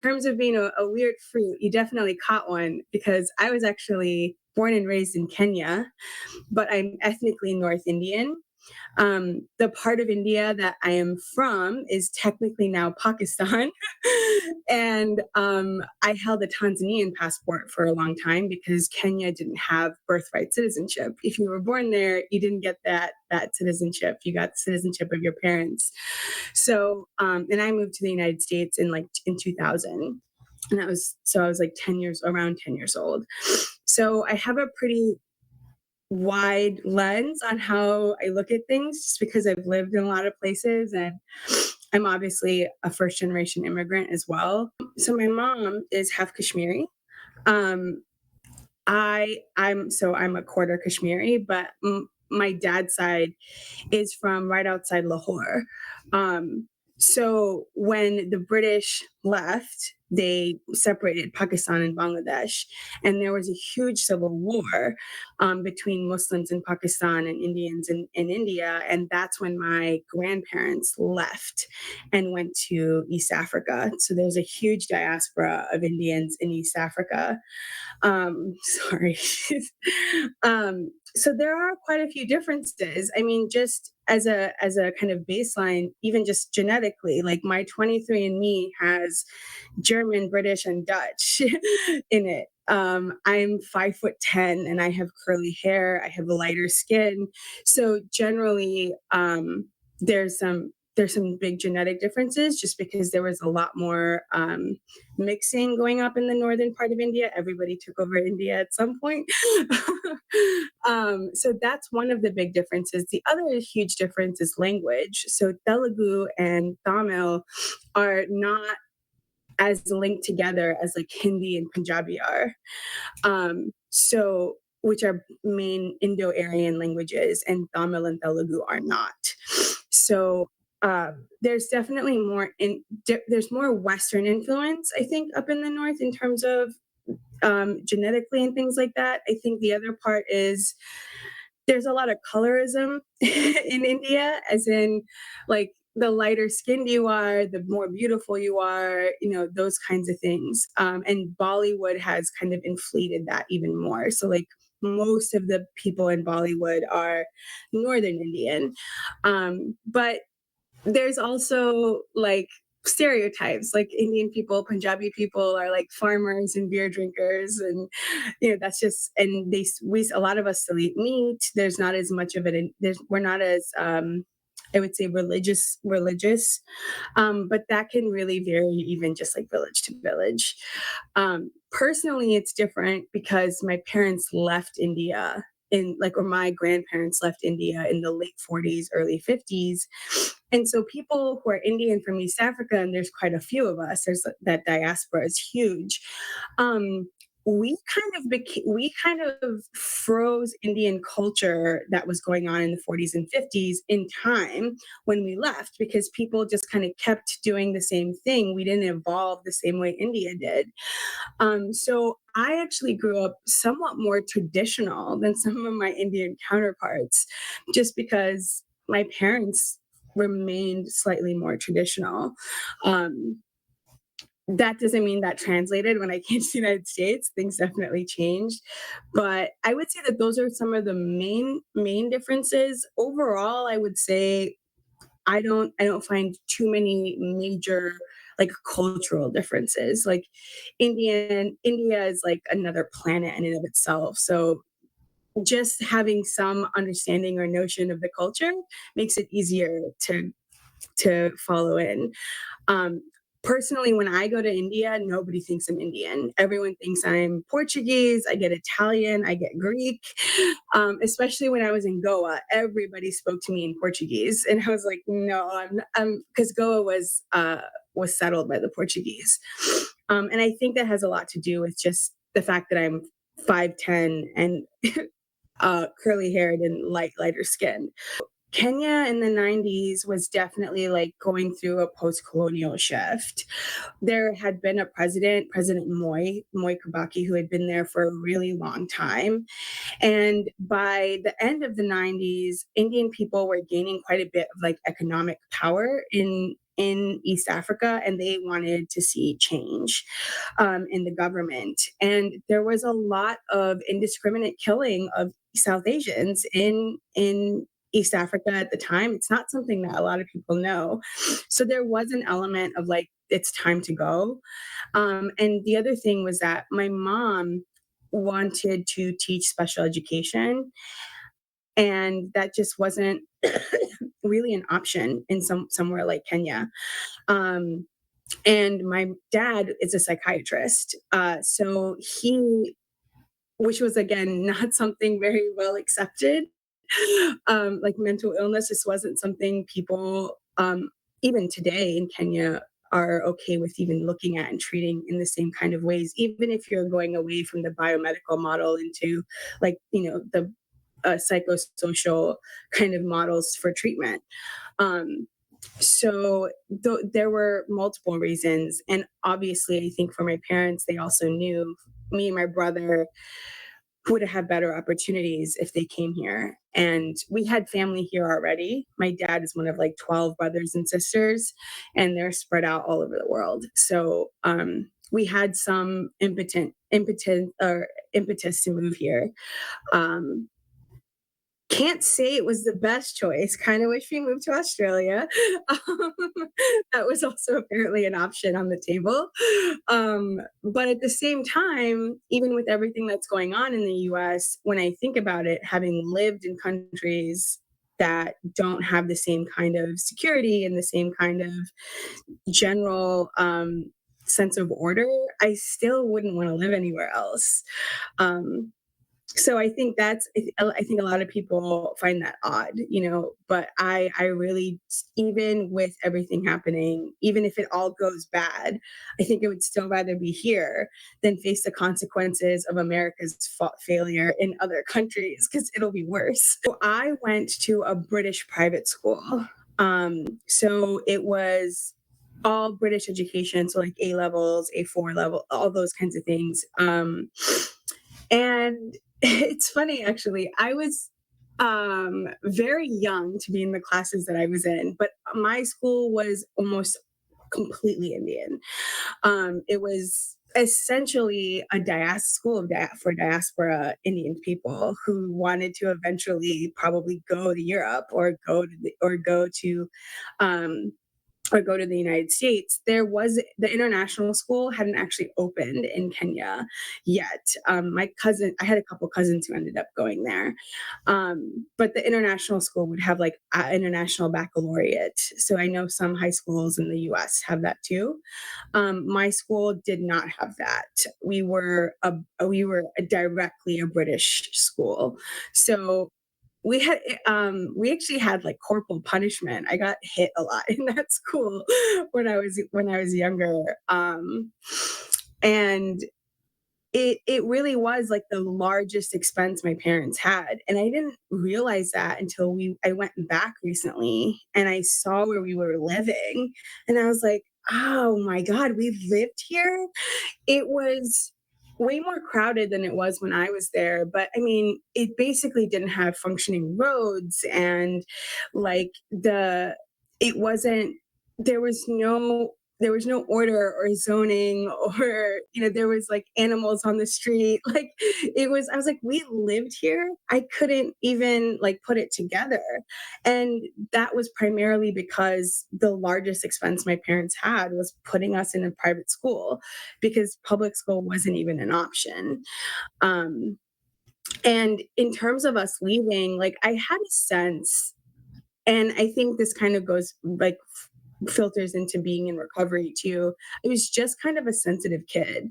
terms of being a weird fruit, you definitely caught one because I was actually born and raised in Kenya, but I'm ethnically North Indian. The part of India that I am from is technically now Pakistan. And I held a Tanzanian passport for a long time because Kenya didn't have birthright citizenship. If you were born there, you didn't get that citizenship. You got the citizenship of your parents. So, and I moved to the United States in 2000. And I was like 10 years, around 10 years old. So I have a pretty wide lens on how I look at things just because I've lived in a lot of places and I'm obviously a first generation immigrant as well. So my mom is half Kashmiri. Um, I'm a quarter Kashmiri, but my dad's side is from right outside Lahore. Um, so when the British left, they separated Pakistan and Bangladesh, and there was a huge civil war between Muslims in Pakistan and Indians in India, and that's when my grandparents left and went to East Africa. So there's a huge diaspora of Indians in East Africa. Sorry. So there are quite a few differences. I mean, just as a kind of baseline, even just genetically, like my 23andMe has German, British, and Dutch in it. I'm 5'10" and I have curly hair. I have a lighter skin. So generally, there's some big genetic differences just because there was a lot more mixing going up in the northern part of India. Everybody took over India at some point. So that's one of the big differences. The other huge difference is language. So Telugu and Tamil are not as linked together as like Hindi and Punjabi are. So which are main Indo-Aryan languages, and Tamil and Telugu are not. So there's definitely there's more Western influence, I think, up in the north in terms of genetically and things like that. I think the other part is there's a lot of colorism in India, as in like the lighter skinned you are, the more beautiful you are, those kinds of things. And Bollywood has kind of inflated that even more. So like most of the people in Bollywood are Northern Indian. But there's also like stereotypes, like Indian people, Punjabi people are like farmers and beer drinkers, and that's just, and we a lot of us still eat meat. There's not as much of it in we're not as I would say religious, but that can really vary even just like village to village. Personally, it's different because my parents left India or my grandparents left India in the late 40s, early 50s. And so people who are Indian from East Africa, and there's quite a few of us, that diaspora is huge. We kind of froze Indian culture that was going on in the 40s and 50s in time when we left, because people just kind of kept doing the same thing. We didn't evolve the same way India did. So I actually grew up somewhat more traditional than some of my Indian counterparts, just because my parents remained slightly more traditional. That doesn't mean that translated when I came to the United States. Things definitely changed. But I would say that those are some of the main differences. Overall, I would say I don't find too many major like cultural differences. Like India is like another planet in and of itself. So just having some understanding or notion of the culture makes it easier to follow in. Um, Personally, when I go to India, nobody thinks I'm Indian. Everyone thinks I'm Portuguese. I get Italian. I get Greek. Especially when I was in Goa, everybody spoke to me in Portuguese, and I was like, no, I'm because Goa was settled by the Portuguese, and I think that has a lot to do with just the fact that I'm 5'10" and curly haired and lighter skin. Kenya in the 90s was definitely like going through a post-colonial shift. There had been a President Moi Kibaki, who had been there for a really long time. And by the end of the 90s, Indian people were gaining quite a bit of like economic power in East Africa, and they wanted to see change in the government. And there was a lot of indiscriminate killing of South Asians in East Africa at the time. It's not something that a lot of people know. So there was an element of like, it's time to go. And the other thing was that my mom wanted to teach special education, and that just wasn't really an option in somewhere like Kenya. Um, and my dad is a psychiatrist, so he, which was again not something very well accepted. Like mental illness just wasn't something people, even today in Kenya, are okay with even looking at and treating in the same kind of ways, even if you're going away from the biomedical model into like, the psychosocial kind of models for treatment. Um, so there were multiple reasons. And obviously, I think for my parents, they also knew me and my brother would have better opportunities if they came here. And we had family here already. My dad is one of like 12 brothers and sisters, and they're spread out all over the world. So we had some impetus to move here. Um, can't say it was the best choice. Kind of wish we moved to Australia. Um, that was also apparently an option on the table. But at the same time, even with everything that's going on in the US, when I think about it, having lived in countries that don't have the same kind of security and the same kind of general sense of order, I still wouldn't want to live anywhere else. Um, so I think a lot of people find that odd, but I really, even with everything happening, even if it all goes bad, I think I would still rather be here than face the consequences of America's failure in other countries, because it'll be worse. So I went to a British private school. So it was all British education, so like A levels, A4 level, all those kinds of things. And it's funny, actually. I was very young to be in the classes that I was in, but my school was almost completely Indian. It was essentially a school for diaspora Indian people who wanted to eventually probably go to Europe um, or go to the United States. The international school hadn't actually opened in Kenya yet. I had a couple cousins who ended up going there. But the international school would have like international baccalaureate. So I know some high schools in the US have that too. My school did not have that. We were directly a British school. So we actually had like corporal punishment. I got hit a lot in that school when I was younger. And it really was like the largest expense my parents had. And I didn't realize that until I went back recently and I saw where we were living. And I was like, oh my God, we lived here? It was way more crowded than it was when I was there, but I mean, it basically didn't have functioning roads, and like it wasn't there was no order or zoning, or there was like animals on the street. Like I was like, we lived here. I couldn't even like put it together. And that was primarily because the largest expense my parents had was putting us in a private school, because public school wasn't even an option. Um, and in terms of us leaving, like I had a sense, and I think this kind of goes like filters into being in recovery too. I was just kind of a sensitive kid.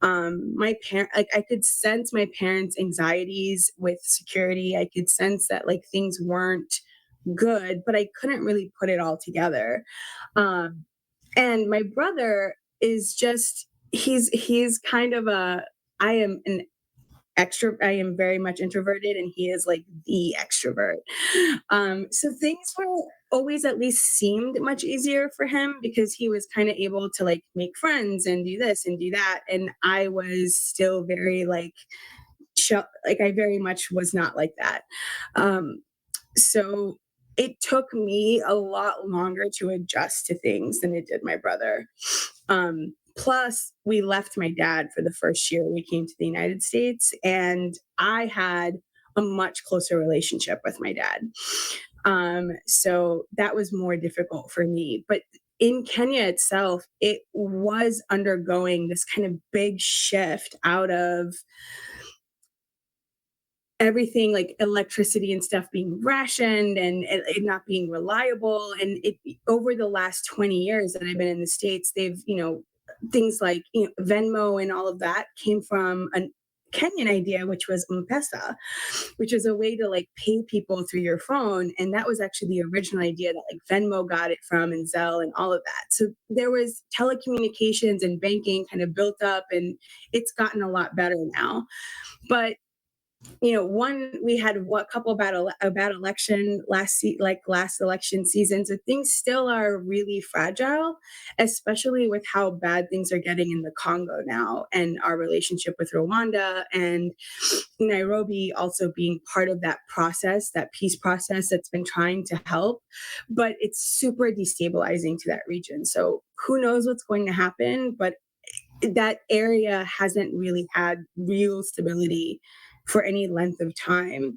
My parent, like I could sense my parents' anxieties with security. I could sense that like things weren't good, but I couldn't really put it all together. Um, and my brother is just he's kind of a I am an I am very much introverted, and he is like the extrovert. So things were always at least seemed much easier for him, because he was kind of able to like make friends and do this and do that. And I was still very like, like I very much was not like that. Um, so it took me a lot longer to adjust to things than it did my brother. Plus, we left my dad for the first year we came to the United States, and I had a much closer relationship with my dad. So that was more difficult for me. But in Kenya itself, it was undergoing this kind of big shift out of everything like electricity and stuff being rationed and it not being reliable. And it over the last 20 years that I've been in the States, they've, things like Venmo and all of that came from a Kenyan idea, which was M-Pesa, which is a way to like pay people through your phone. And that was actually the original idea that like Venmo got it from and Zelle and all of that. So there was telecommunications and banking kind of built up and it's gotten a lot better now. But one we had what couple about election last election season. So things still are really fragile, especially with how bad things are getting in the Congo now, and our relationship with Rwanda and Nairobi also being part of that process, that peace process that's been trying to help, but it's super destabilizing to that region. So who knows what's going to happen, but that area hasn't really had real stability for any length of time,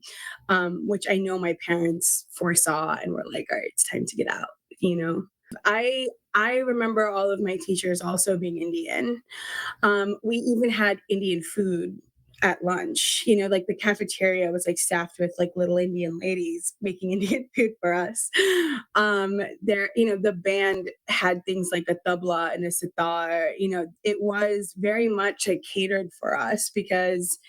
which I know my parents foresaw and were like, all right, it's time to get out, you know? I remember all of my teachers also being Indian. We even had Indian food at lunch. Like the cafeteria was like staffed with like little Indian ladies making Indian food for us. The band had things like a tabla and a sitar. It was very much like catered for us because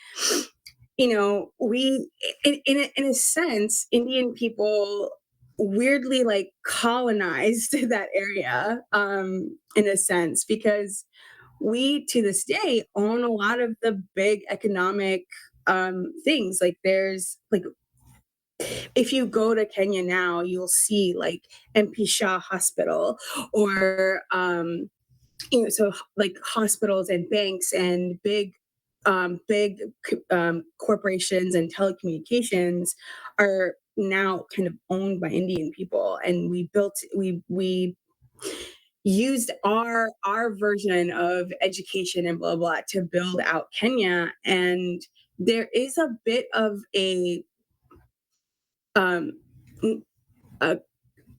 we in a sense Indian people weirdly like colonized that area in a sense because we to this day own a lot of the big economic things. Like there's like if you go to Kenya now you'll see like MP Shah Hospital or so like hospitals and banks and big corporations and telecommunications are now kind of owned by Indian people, and we used our version of education and blah blah to build out Kenya, and there is a bit of um, a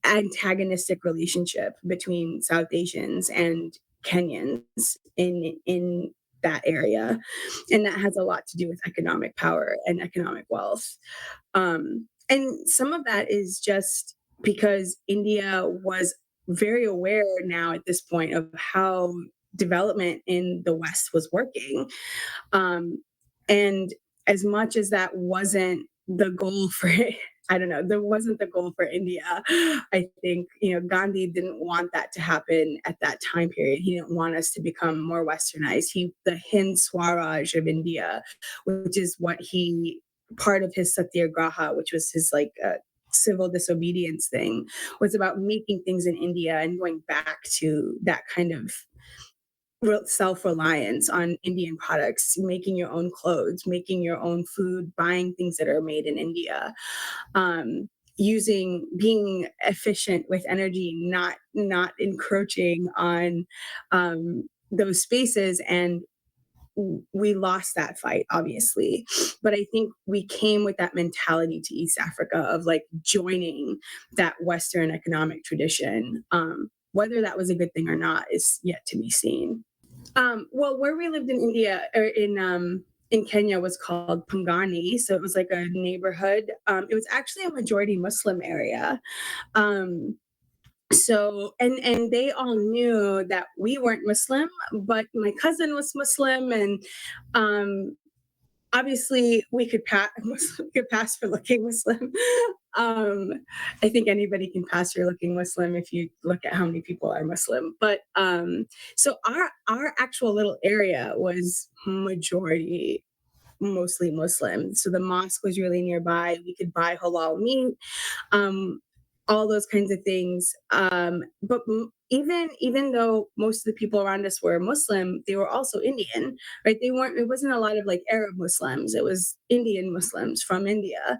antagonistic relationship between South Asians and Kenyans in that area, and that has a lot to do with economic power and economic wealth. And some of that is just because India was very aware now at this point of how development in the West was working. And as much as that wasn't the goal for I don't know, that wasn't the goal for India. I think, Gandhi didn't want that to happen at that time period. He didn't want us to become more westernized. The Hind Swaraj of India, which is what part of his satyagraha, which was his like civil disobedience thing, was about making things in India and going back to that kind of self-reliance on Indian products, making your own clothes, making your own food, buying things that are made in India, being efficient with energy, not encroaching on those spaces. And we lost that fight, obviously. But I think we came with that mentality to East Africa of like joining that Western economic tradition. Whether that was a good thing or not is yet to be seen. Well, where we lived in India or in Kenya was called Pangani. So it was like a neighborhood. It was actually a majority Muslim area. Um, and they all knew that we weren't Muslim, but my cousin was Muslim, and um, obviously we could pass for looking Muslim. um, I think anybody can pass for looking Muslim if you look at how many people are Muslim. But so our actual little area was majority mostly Muslim. So the mosque was really nearby. We could buy halal meat. Um, all those kinds of things. But even though most of the people around us were Muslim, they were also Indian, right? They weren't. It wasn't a lot of like Arab Muslims. It was Indian Muslims from India,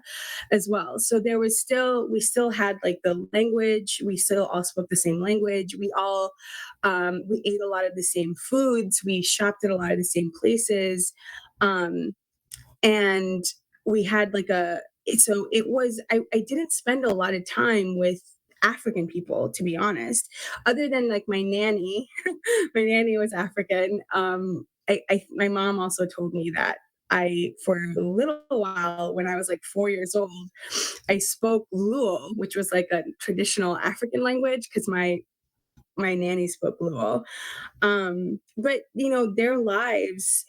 as well. So there was still we still had like the language. We still all spoke the same language. We ate a lot of the same foods. We shopped at a lot of the same places. Um, and we had like a so it was I didn't spend a lot of time with African people, to be honest, other than like my nanny. My nanny was African. My mom also told me that I, for a little while, when I was like 4 years old, I spoke Luo, which was like a traditional African language, because my nanny spoke Luo. But their lives,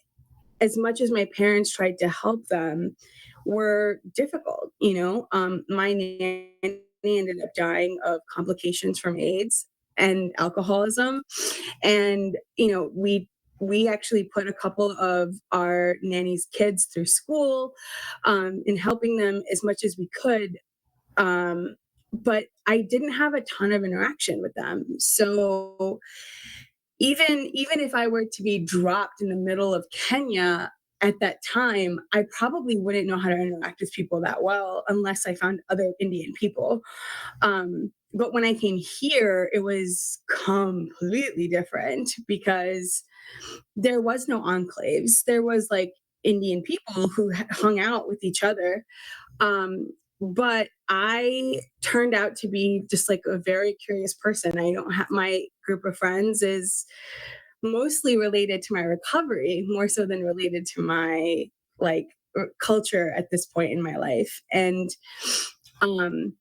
as much as my parents tried to help them, were difficult. My nanny ended up dying of complications from AIDS and alcoholism, and we actually put a couple of our nanny's kids through school, in helping them as much as we could. But I didn't have a ton of interaction with them, so even if I were to be dropped in the middle of Kenya at that time, I probably wouldn't know how to interact with people that well unless I found other Indian people. But when I came here, it was completely different because there was no enclaves. There was like Indian people who hung out with each other. But I turned out to be just like a very curious person. I don't have my group of friends is mostly related to my recovery more so than related to my like culture at this point in my life. And um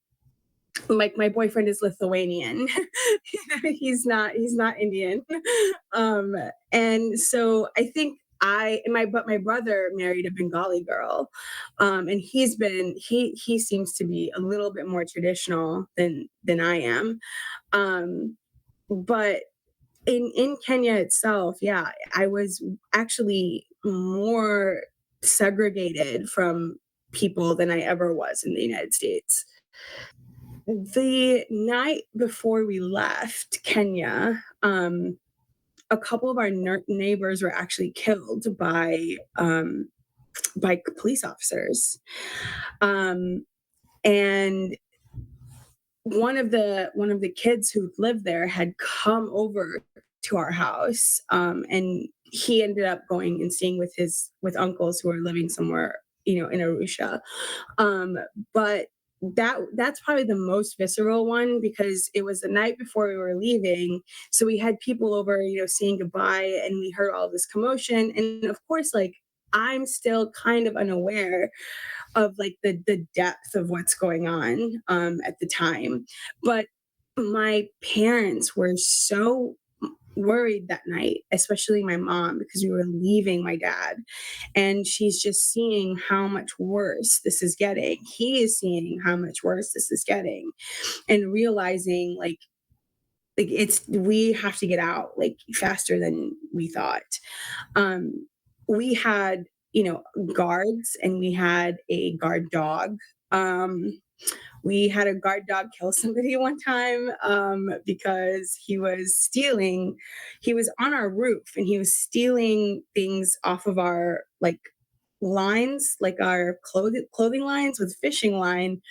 like my boyfriend is Lithuanian. He's not Indian. um and so I think my brother married a Bengali girl. And he seems to be a little bit more traditional than I am. But in Kenya itself, yeah, I was actually more segregated from people than I ever was in the United States. The night before we left Kenya, a couple of our neighbors were actually killed by police officers. Um, and one of the kids who lived there had come over to our house, and he ended up going and staying with uncles who are living somewhere, in Arusha. But that's probably the most visceral one because it was the night before we were leaving. So we had people over, saying goodbye, and we heard all this commotion. And of course, like, I'm still kind of unaware of like the depth of what's going on at the time. But my parents were so worried that night, especially my mom, because we were leaving my dad, and she's just seeing how much worse this is getting. He is seeing how much worse this is getting, and realizing like we have to get out like faster than we thought. um we had, guards, and we had a guard dog. um we had a guard dog kill somebody one time, because he was on our roof and he was stealing things off of our like lines, like our clothing lines with fishing line.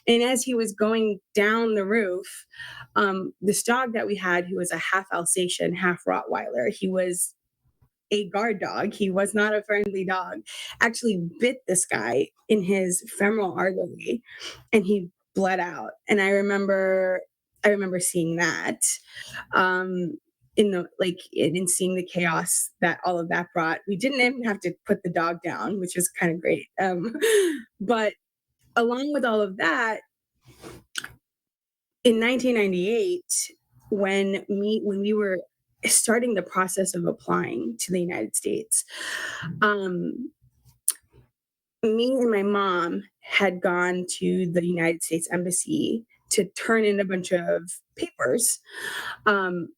And as he was going down the roof, this dog that we had, who was a half Alsatian, half Rottweiler, he was a guard dog. He was not a friendly dog. Actually bit this guy in his femoral artery, and he bled out. And I remember seeing that, um, in seeing the chaos that all of that brought. We didn't even have to put the dog down, which was kind of great. But along with all of that, in 1998, when we were starting the process of applying to the United States, um, me and my mom had gone to the United States Embassy to turn in a bunch of papers. Um,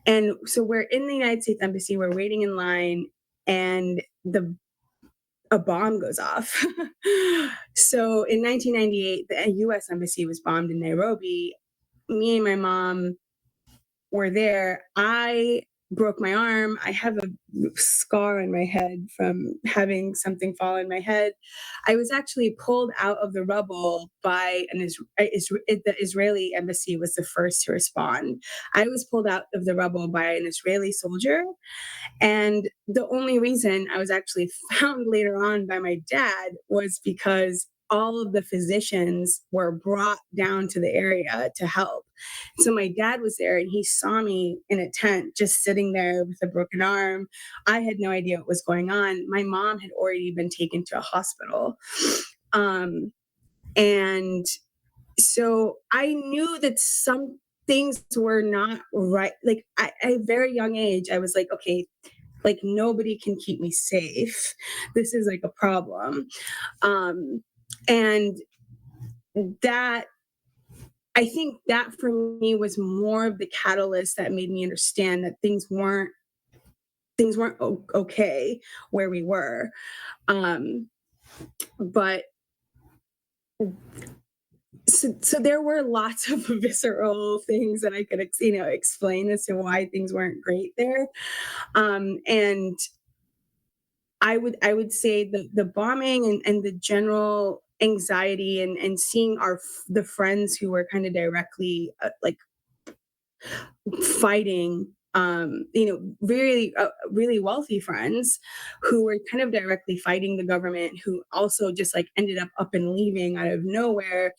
and so we're in the United States Embassy, we're waiting in line, and a bomb goes off. So in 1998, the US Embassy was bombed in Nairobi, me and my mom were there. I broke my arm. I have a scar on my head from having something fall on my head. I was actually pulled out of the rubble by the Israeli embassy was the first to respond. I was pulled out of the rubble by an Israeli soldier, and the only reason I was actually found later on by my dad was because all of the physicians were brought down to the area to help. So my dad was there and he saw me in a tent just sitting there with a broken arm. I had no idea what was going on. My mom had already been taken to a hospital. Um, and so I knew that some things were not right. Like at a very young age, I was like, okay, like nobody can keep me safe. This is like a problem. Um, and that I think that for me was more of the catalyst that made me understand that things weren't okay where we were. Um, but so there were lots of visceral things that I could explain as to why things weren't great there. And I would say the bombing and the general anxiety and seeing the friends who were kind of directly like fighting really wealthy friends who were kind of directly fighting the government, who also just like ended up and leaving out of nowhere.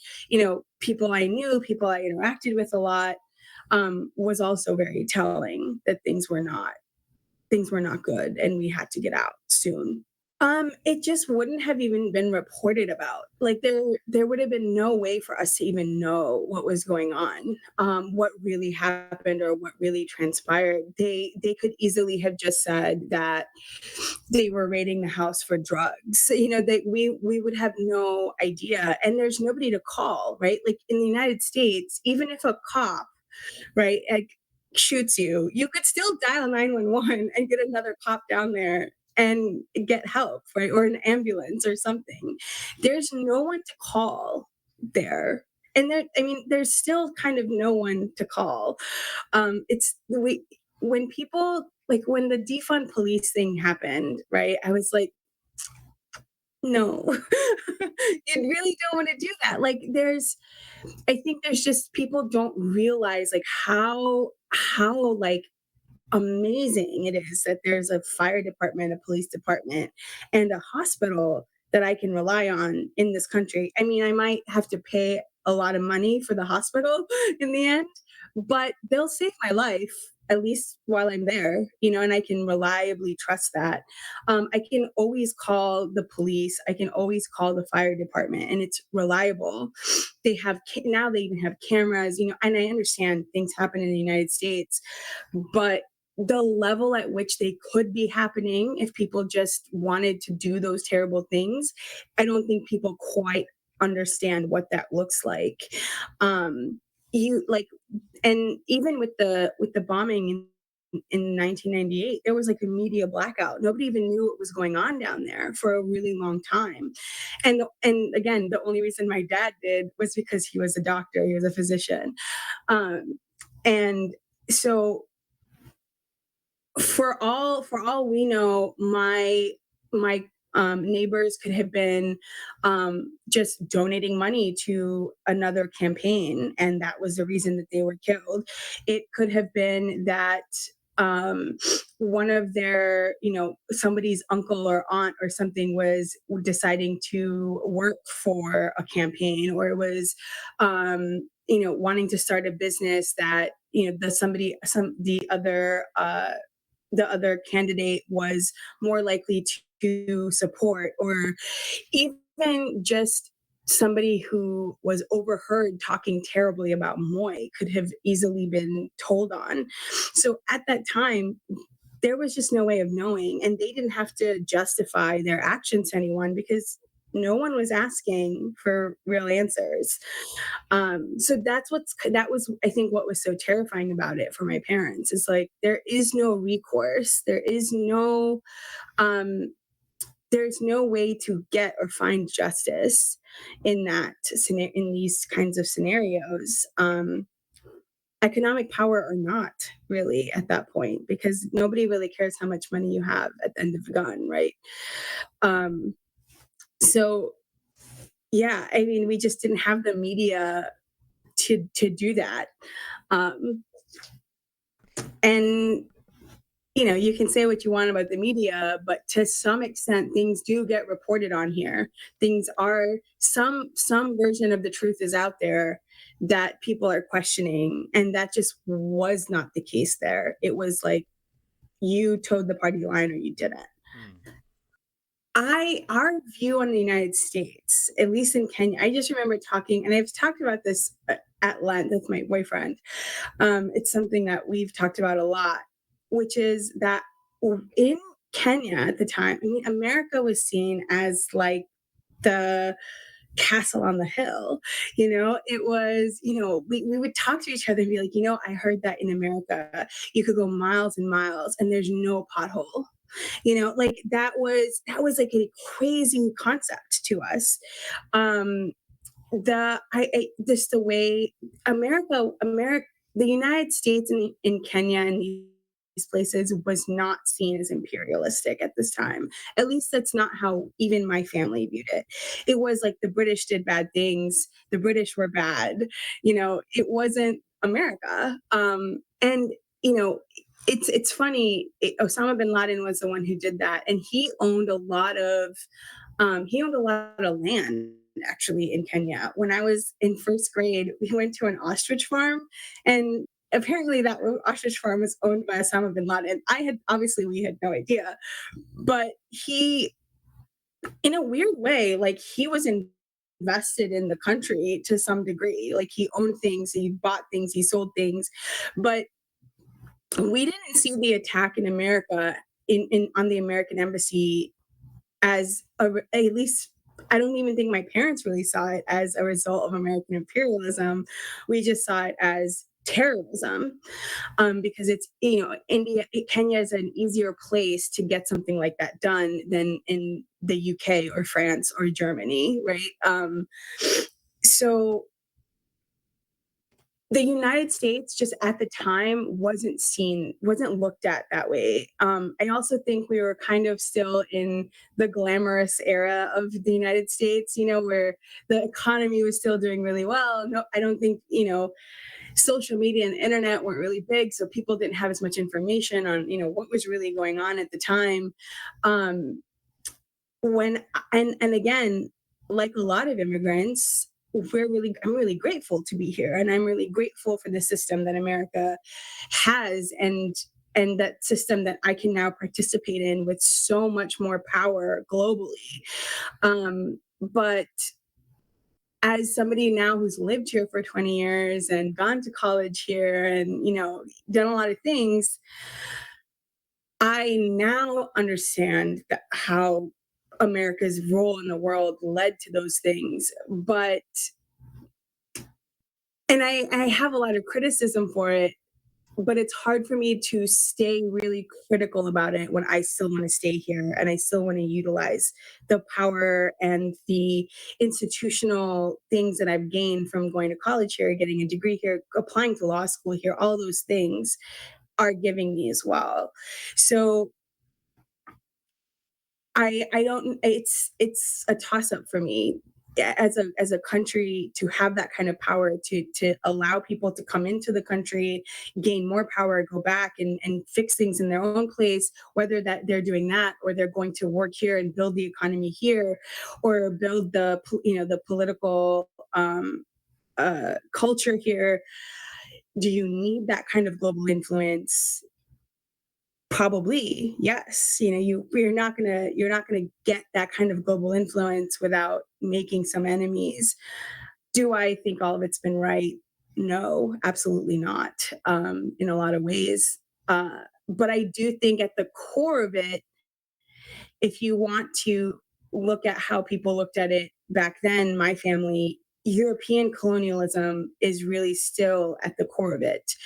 People I knew, people I interacted with a lot, was also very telling that things were not good and we had to get out soon. It just wouldn't have even been reported about. Like there would have been no way for us to even know what was going on, what really happened or what really transpired. They could easily have just said that they were raiding the house for drugs. We would have no idea. And there's nobody to call, right? Like in the United States, even if a cop, right, like shoots you, you could still dial 911 and get another cop down there and get help, right? Or an ambulance or something. There's no one to call there. And there's still kind of no one to call. It's we When people like when the defund police thing happened, right? I was like, no, you really don't want to do that. I think there's just people don't realize like how like amazing it is that there's a fire department, a police department, and a hospital that I can rely on in this country. I mean, I might have to pay a lot of money for the hospital in the end, but they'll save my life at least while I'm there, and I can reliably trust that. I can always call the police. I can always call the fire department, and it's reliable. Now they even have cameras, and I understand things happen in the United States, but the level at which they could be happening if people just wanted to do those terrible things, I don't think people quite understand what that looks like. You like, and even with the bombing in 1998, there was like a media blackout. Nobody even knew what was going on down there for a really long time. And again, the only reason my dad did was because he was a doctor, he was a physician. And so for all we know, my neighbors could have been just donating money to another campaign, and that was the reason that they were killed. It could have been that one of their, somebody's uncle or aunt or something was deciding to work for a campaign, or it was, wanting to start a business that the other candidate was more likely to support, or even just somebody who was overheard talking terribly about Moy could have easily been told on. So at that time, there was just no way of knowing, and they didn't have to justify their actions to anyone because no one was asking for real answers. So that was, I think, what was so terrifying about it for my parents is like there is no recourse, um, there's no way to get or find justice in these kinds of scenarios. economic power or not, really, at that point, because nobody really cares how much money you have at the end of the gun, right? Um, so yeah, I mean, we just didn't have the media to do that. Um, and you can say what you want about the media, but to some extent, things do get reported on here. Things are some version of the truth is out there that people are questioning, and that just was not the case there. It was like you towed the party line or you didn't. Mm. Our view on the United States, at least in Kenya, I just remember talking, and I've talked about this at length with my boyfriend. It's something that we've talked about a lot, which is that in Kenya at the time, I mean, America was seen as like the castle on the hill. It was, we would talk to each other and be like, I heard that in America, you could go miles and miles and there's no pothole. Like that was like a crazy concept to us. um just the way America, the United States in Kenya and these places was not seen as imperialistic at this time. At least that's not how even my family viewed it. It was like the British did bad things, the British were bad. It wasn't America. And you know, it's funny. Osama bin Laden was the one who did that, and he owned a lot of land actually in Kenya. When I was in first grade, we went to an ostrich farm, and apparently that ostrich farm was owned by Osama bin Laden. We had no idea, but he, in a weird way, like he was invested in the country to some degree. Like he owned things, he bought things, he sold things, but we didn't see the attack in America in on the American embassy at least I don't even think my parents really saw it as a result of American imperialism. We just saw it as terrorism, because Kenya is an easier place to get something like that done than in the UK or France or Germany, right? So the United States just at the time wasn't looked at that way. I also think we were kind of still in the glamorous era of the United States, where the economy was still doing really well. No, I don't think, social media and internet weren't really big, so people didn't have as much information on, what was really going on at the time. Um, when and again, like a lot of immigrants, I'm really grateful to be here, and I'm really grateful for the system that America has, and that system that I can now participate in with so much more power globally. But as somebody now who's lived here for 20 years and gone to college here and done a lot of things, I now understand how America's role in the world led to those things. And I have a lot of criticism for it, but it's hard for me to stay really critical about it when I still want to stay here and I still want to utilize the power and the institutional things that I've gained from going to college here, getting a degree here, applying to law school here. All those things are giving me as well. So I don't it's a toss up for me, as a country, to have that kind of power to allow people to come into the country, gain more power, go back and fix things in their own place, whether that they're doing that or they're going to work here and build the economy here, or build the political culture here. Do you need that kind of global influence? Probably, yes. You're not gonna get that kind of global influence without making some enemies. Do I think all of it's been right? No, absolutely not. In a lot of ways, but I do think at the core of it, if you want to look at how people looked at it back then, my family, European colonialism is really still at the core of it.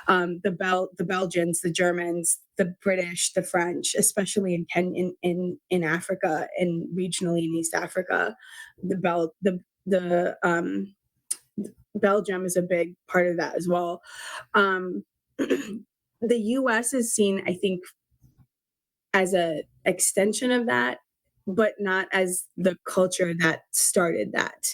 The Belgians, the Germans, the British, the French, especially in Africa and regionally in East Africa, the Belgium is a big part of that as well. Um, the US is seen, I think, as a extension of that, but not as the culture that started that.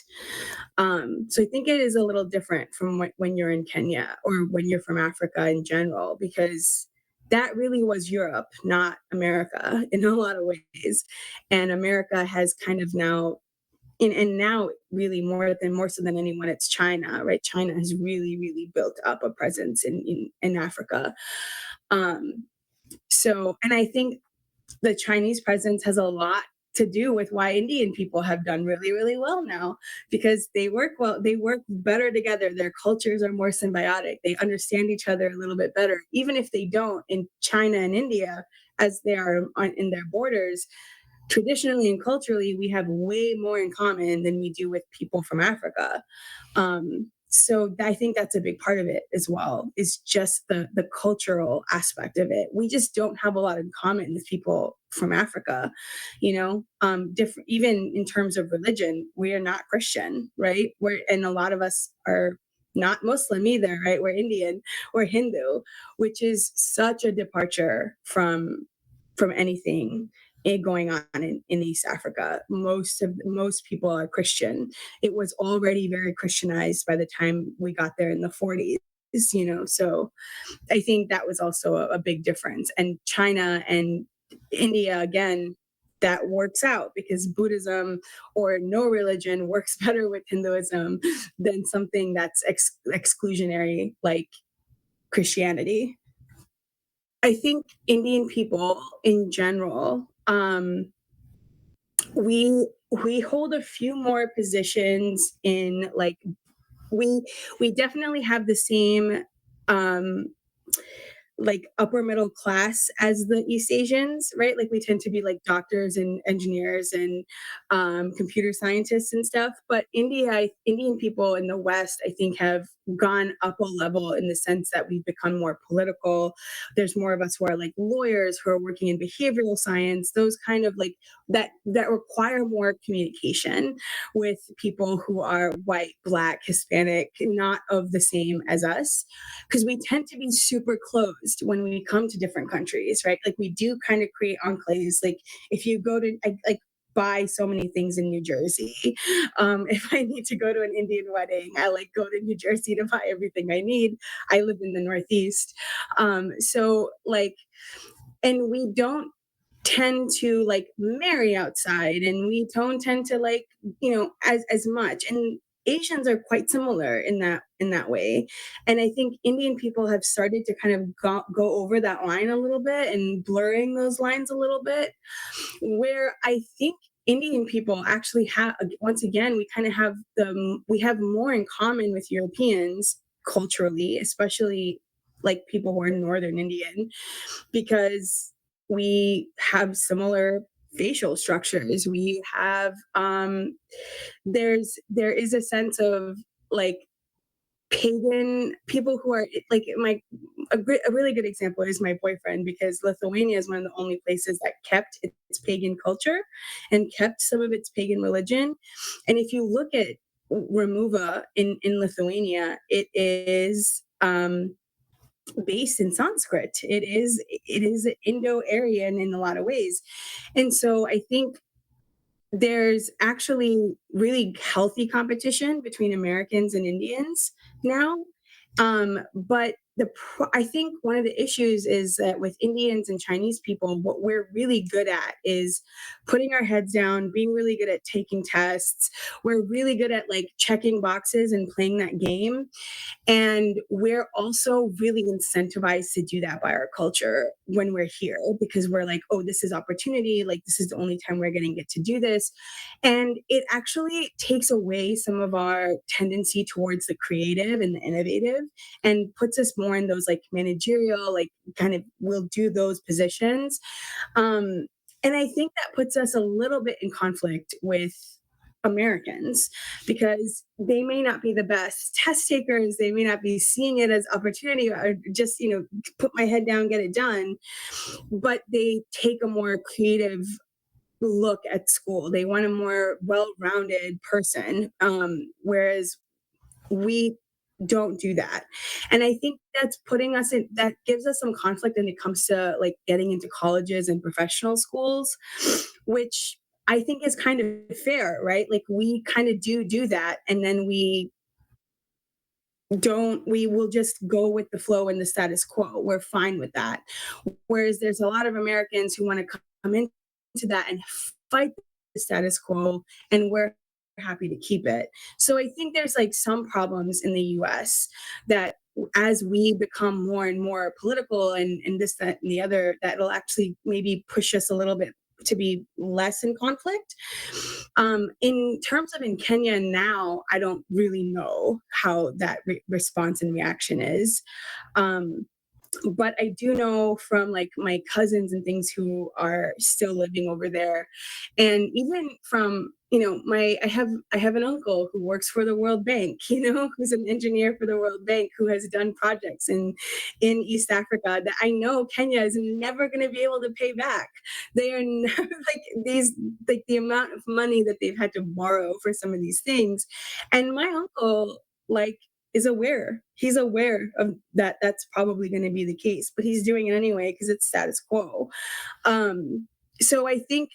So I think it is a little different from when you're in Kenya or when you're from Africa in general, because that really was Europe, not America in a lot of ways. And America has kind of now, and now really more so than anyone, it's China, right? China has really, really built up a presence in Africa. Um, and I think the Chinese presence has a lot to do with why Indian people have done really, really well now, because they work better together. Their cultures are more symbiotic. They understand each other a little bit better, even if they don't in China and India, as they are in their borders. Traditionally and culturally, we have way more in common than we do with people from Africa. So I think that's a big part of it as well, is just the cultural aspect of it. We just don't have a lot in common with people from Africa, different, even in terms of religion. We are not Christian, right? And a lot of us are not Muslim either, right? We're Indian or Hindu, which is such a departure from anything going on in East Africa. Most people are Christian. It was already very Christianized by the time we got there in the 40s, So I think that was also a big difference. And China and India, again, that works out because Buddhism or no religion works better with Hinduism than something that's exclusionary like Christianity. I think Indian people in general, we hold a few more positions in like we we definitely have the same um like upper middle class as the East Asians, right? Like we tend to be like doctors and engineers and computer scientists and stuff. But Indian people in the West, I think, have gone up a level in the sense that we've become more political. There's more of us who are like lawyers who are working in behavioral science, those kind of like that require more communication with people who are white, black, Hispanic, not of the same as us, because we tend to be super closed when we come to different countries, right? Like we do kind of create enclaves. Like if you go to like buy so many things in New Jersey. If I need to go to an Indian wedding, I like go to New Jersey to buy everything I need. I live in the Northeast. So like, and we don't tend to like marry outside, and we don't tend to like as much, and Asians are quite similar in that way. And I think Indian people have started to kind of go over that line a little bit and blurring those lines a little bit, where I think Indian people actually have, once again, we have more in common with Europeans culturally, especially like people who are Northern Indian, because we have similar facial structures. We have there is a sense of like pagan people who are like a really good example is my boyfriend, because Lithuania is one of the only places that kept its pagan culture and kept some of its pagan religion. And if you look at Remuva in Lithuania, it is based in Sanskrit. It is Indo-Aryan in a lot of ways. And so I think there's actually really healthy competition between Americans and Indians now. But I think one of the issues is that with Indians and Chinese people, what we're really good at is putting our heads down, being really good at taking tests. We're really good at like checking boxes and playing that game. And we're also really incentivized to do that by our culture when we're here, because we're like, oh, this is opportunity. Like, this is the only time we're going to get to do this. And it actually takes away some of our tendency towards the creative and the innovative, and puts us more in those like managerial, like kind of we'll do those positions. And I think that puts us a little bit in conflict with Americans, because they may not be the best test takers. They may not be seeing it as opportunity or just, put my head down, get it done. But they take a more creative look at school. They want a more well-rounded person. Whereas we don't do that. And I think that's putting us in, that gives us some conflict when it comes to like getting into colleges and professional schools, which I think is kind of fair, right? Like we kind of do that, and then we will just go with the flow and the status quo. We're fine with that. Whereas there's a lot of Americans who want to come into that and fight the status quo, and we're happy to keep it. So I think there's like some problems in the US that as we become more and more political and this, that, and the other, that'll actually maybe push us a little bit to be less in conflict. In terms of in Kenya now, I don't really know how that response and reaction is. Um, but I do know from like my cousins and things who are still living over there, and even from my I have an uncle who works for the World Bank, who's an engineer for the World Bank, who has done projects in East Africa that I know Kenya is never going to be able to pay back. They are never, like the amount of money that they've had to borrow for some of these things, and my uncle like is aware. He's aware of that. That's probably going to be the case, but he's doing it anyway because it's status quo. So I think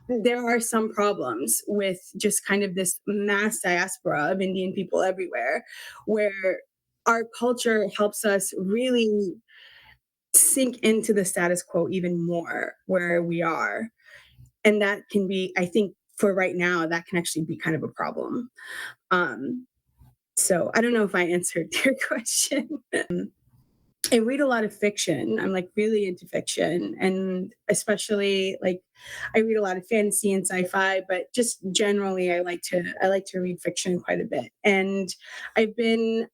there are some problems with just kind of this mass diaspora of Indian people everywhere, where our culture helps us really sink into the status quo even more where we are. And that can be, I think, for right now, that can actually be kind of a problem. Um, so I don't know if I answered your question. I read a lot of fiction. I'm like really into fiction, and especially like I read a lot of fantasy and sci-fi, but just generally I like to read fiction quite a bit. And I've been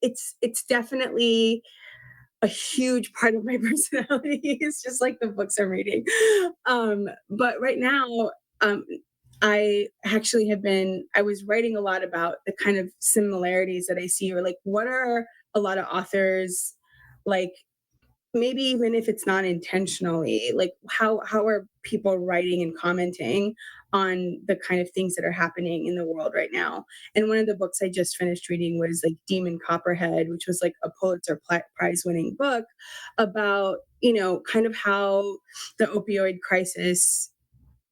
it's definitely a huge part of my personality. It's just like the books I'm reading. But right now, um, I actually I was writing a lot about the kind of similarities that I see, or like what are a lot of authors like, maybe even if it's not intentionally, like how are people writing and commenting on the kind of things that are happening in the world right now. And one of the books I just finished reading was like Demon Copperhead, which was like a Pulitzer Prize winning book about kind of how the opioid crisis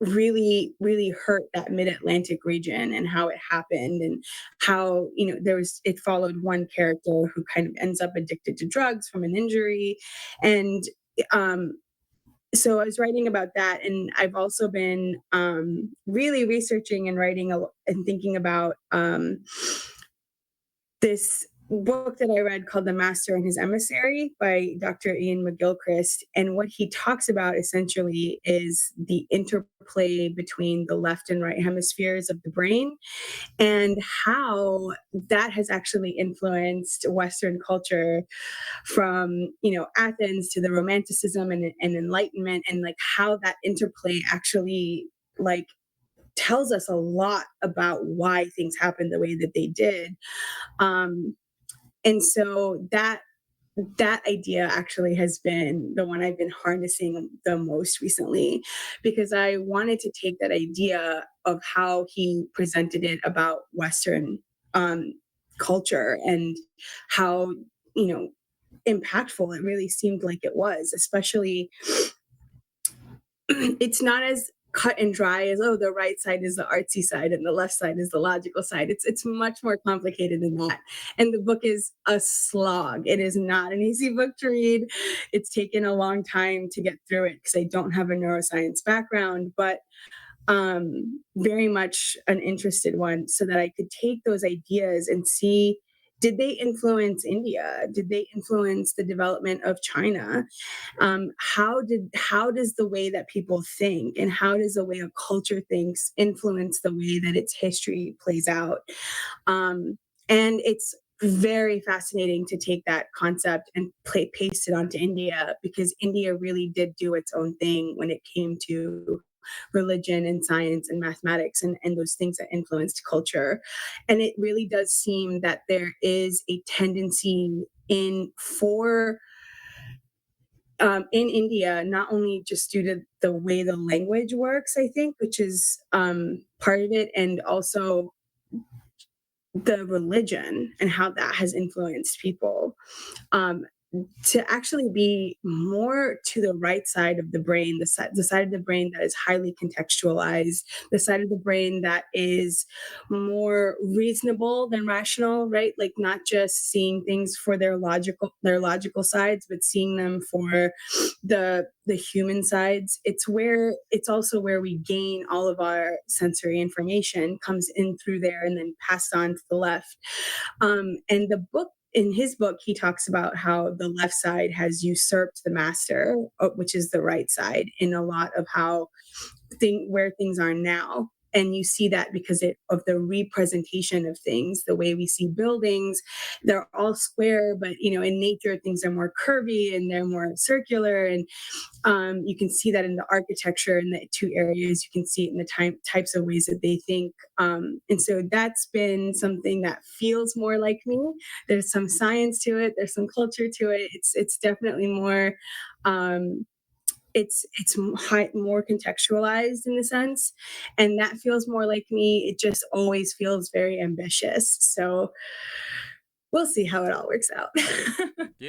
really hurt that mid-Atlantic region, and how it happened, and how it followed one character who kind of ends up addicted to drugs from an injury. And um so I was writing about that, and I've also been really researching and writing and thinking about this book that I read called The Master and His Emissary by Dr. Ian McGilchrist. And what he talks about essentially is the interplay between the left and right hemispheres of the brain, and how that has actually influenced Western culture from, Athens to the Romanticism and Enlightenment, and like how that interplay actually like tells us a lot about why things happened the way that they did. Um, and so that idea actually has been the one I've been harnessing the most recently, because I wanted to take that idea of how he presented it about Western um, culture, and how you know impactful it really seemed like it was, especially it's not as cut and dry as, oh, the right side is the artsy side and the left side is the logical side. It's much more complicated than that. And the book is a slog. It is not an easy book to read. It's taken a long time to get through it because I don't have a neuroscience background, but very much an interested one, so that I could take those ideas and see, did they influence India? Did they influence the development of China? How does the way that people think, and how does the way a culture thinks, influence the way that its history plays out? And it's very fascinating to take that concept and paste it onto India, because India really did do its own thing when it came to religion and science and mathematics, and those things that influenced culture. And it really does seem that there is a tendency in India, not only just due to the way the language works, I think, which is part of it, and also the religion and how that has influenced people. Um, to actually be more to the right side of the brain, the side of the brain that is highly contextualized, the side of the brain that is more reasonable than rational, right? Like not just seeing things for their logical sides, but seeing them for the human sides. It's also where we gain all of our sensory information comes in through there and then passed on to the left. And the book in his book, he talks about how the left side has usurped the master, which is the right side, in a lot of how where things are now. And you see that because of the representation of things, the way we see buildings, they're all square, but in nature things are more curvy and they're more circular. And you can see that in the architecture in the two areas. You can see it in the types of ways that they think. And so that's been something that feels more like me. There's some science to it. There's some culture to it. It's definitely more. It's more contextualized in a sense, and that feels more like me. It just always feels very ambitious. So we'll see how it all works out.